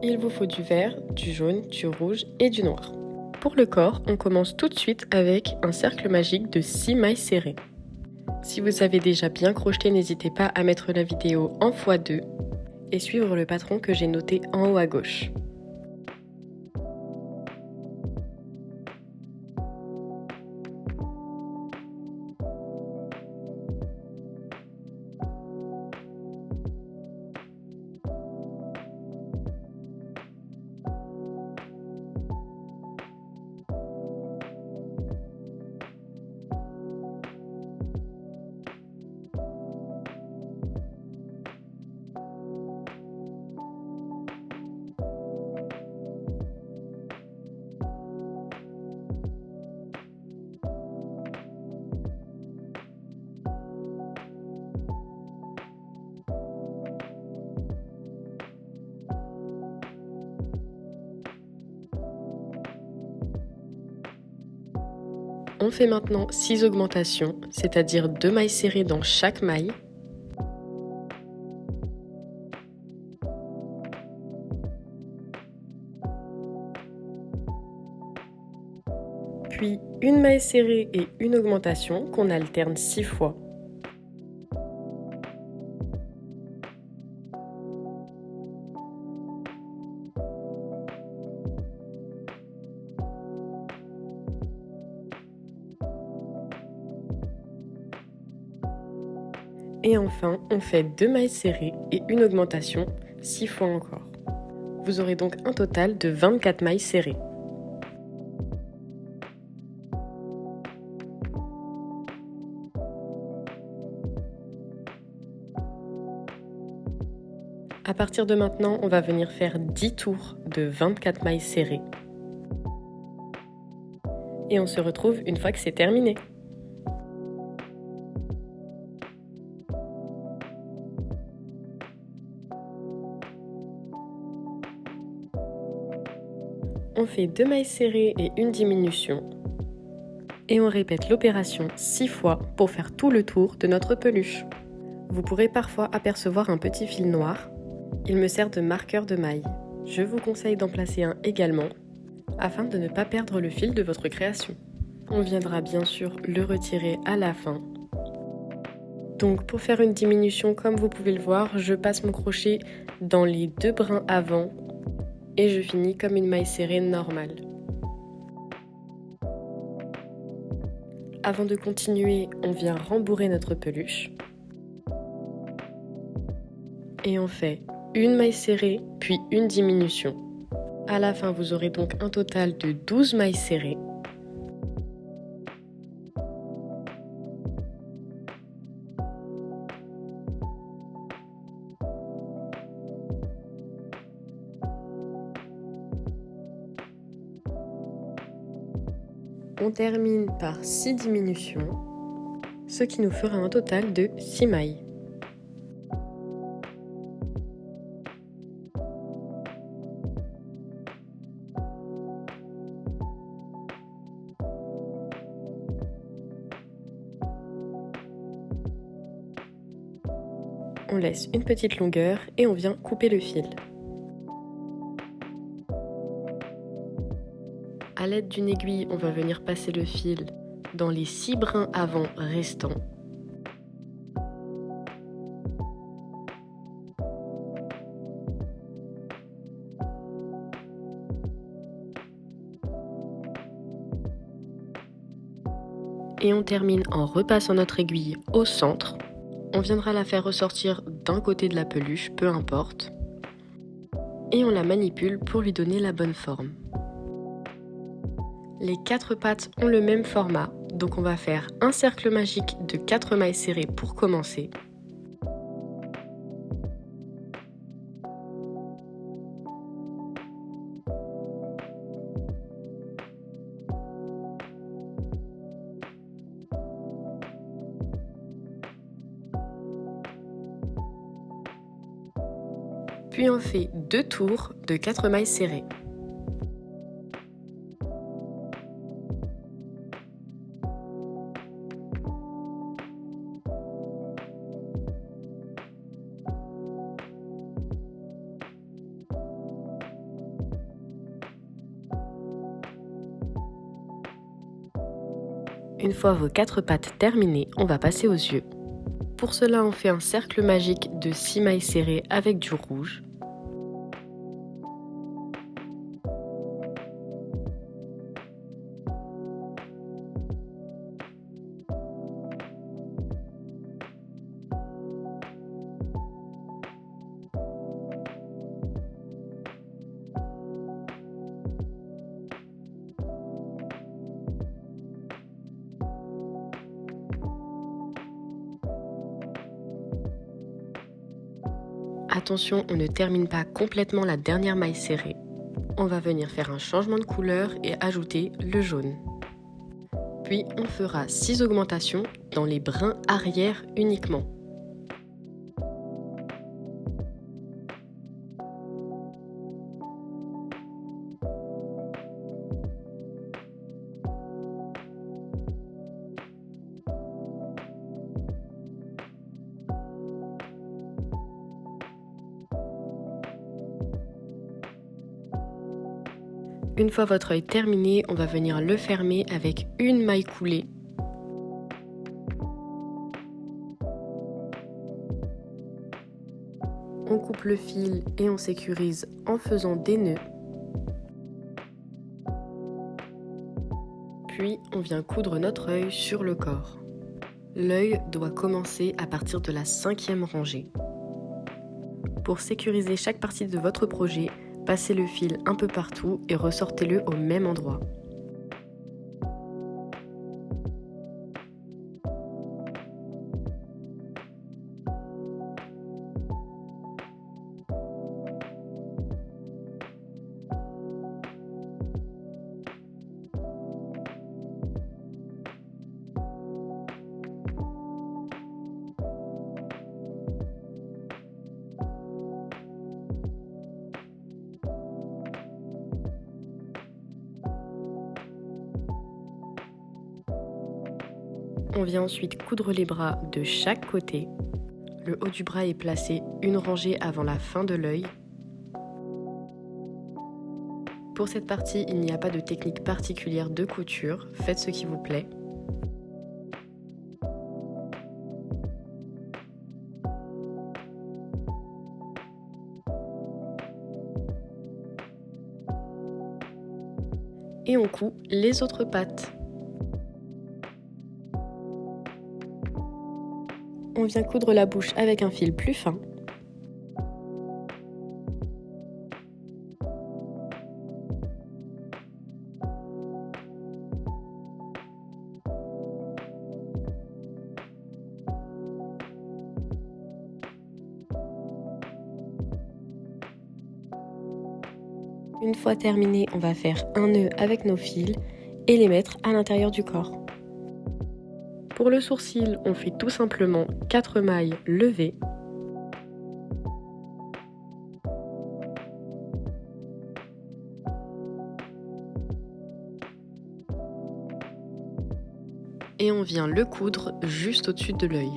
Il vous faut du vert, du jaune, du rouge et du noir. Pour le corps, on commence tout de suite avec un cercle magique de 6 mailles serrées. Si vous avez déjà bien crocheté, n'hésitez pas à mettre la vidéo en x2 et suivre le patron que j'ai noté en haut à gauche. On fait maintenant 6 augmentations, c'est-à-dire 2 mailles serrées dans chaque maille. Puis une maille serrée et une augmentation qu'on alterne 6 fois. Et enfin, on fait 2 mailles serrées et une augmentation 6 fois encore. Vous aurez donc un total de 24 mailles serrées. À partir de maintenant, on va venir faire 10 tours de 24 mailles serrées. Et on se retrouve une fois que c'est terminé. On fait 2 mailles serrées et une diminution. Et on répète l'opération 6 fois pour faire tout le tour de notre peluche. Vous pourrez parfois apercevoir un petit fil noir. Il me sert de marqueur de maille. Je vous conseille d'en placer un également, afin de ne pas perdre le fil de votre création. On viendra bien sûr le retirer à la fin. Donc pour faire une diminution, comme vous pouvez le voir, je passe mon crochet dans les 2 brins avant et je finis comme une maille serrée normale. Avant de continuer, on vient rembourrer notre peluche. Et on fait une maille serrée, puis une diminution. À la fin, vous aurez donc un total de 12 mailles serrées. On termine par 6 diminutions, ce qui nous fera un total de 6 mailles. On laisse une petite longueur et on vient couper le fil. À l'aide d'une aiguille, on va venir passer le fil dans les 6 brins avant restants. Et on termine en repassant notre aiguille au centre. On viendra la faire ressortir d'un côté de la peluche, peu importe. Et on la manipule pour lui donner la bonne forme. Les 4 pattes ont le même format, donc on va faire un cercle magique de 4 mailles serrées pour commencer. Puis on fait 2 tours de 4 mailles serrées. Une fois vos 4 pattes terminées, on va passer aux yeux. Pour cela, on fait un cercle magique de 6 mailles serrées avec du rouge. Attention, on ne termine pas complètement la dernière maille serrée. On va venir faire un changement de couleur et ajouter le jaune. Puis on fera 6 augmentations dans les brins arrière uniquement. Une fois votre œil terminé, on va venir le fermer avec une maille coulée. On coupe le fil et on sécurise en faisant des nœuds. Puis on vient coudre notre œil sur le corps. L'œil doit commencer à partir de la 5e rangée. Pour sécuriser chaque partie de votre projet, passez le fil un peu partout et ressortez-le au même endroit. On vient ensuite coudre les bras de chaque côté. Le haut du bras est placé une rangée avant la fin de l'œil. Pour cette partie, il n'y a pas de technique particulière de couture, faites ce qui vous plaît. Et on coud les autres pattes. On vient coudre la bouche avec un fil plus fin. Une fois terminé, on va faire un nœud avec nos fils et les mettre à l'intérieur du corps. Pour le sourcil, on fait tout simplement 4 mailles levées. Et on vient le coudre juste au-dessus de l'œil.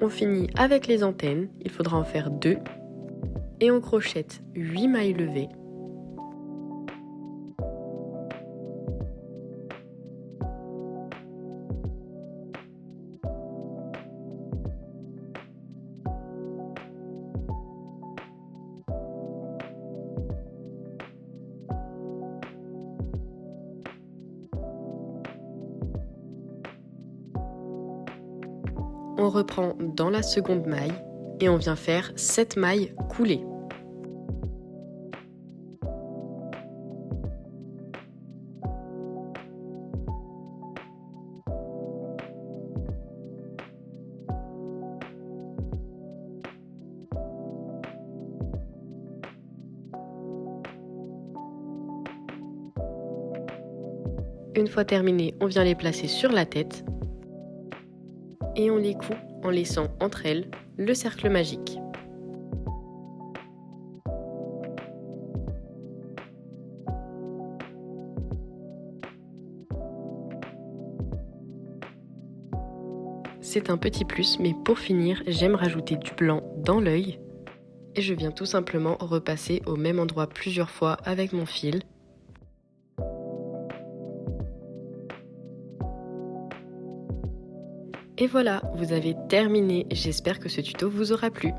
On finit avec les antennes, il faudra en faire 2. Et on crochette 8 mailles levées. On reprend dans la seconde maille et on vient faire 7 mailles coulées. Une fois terminé, on vient les placer sur la tête et on les coud en laissant entre elles le cercle magique. C'est un petit plus, mais pour finir, j'aime rajouter du blanc dans l'œil. Et je viens tout simplement repasser au même endroit plusieurs fois avec mon fil. Et voilà, vous avez terminé. J'espère que ce tuto vous aura plu.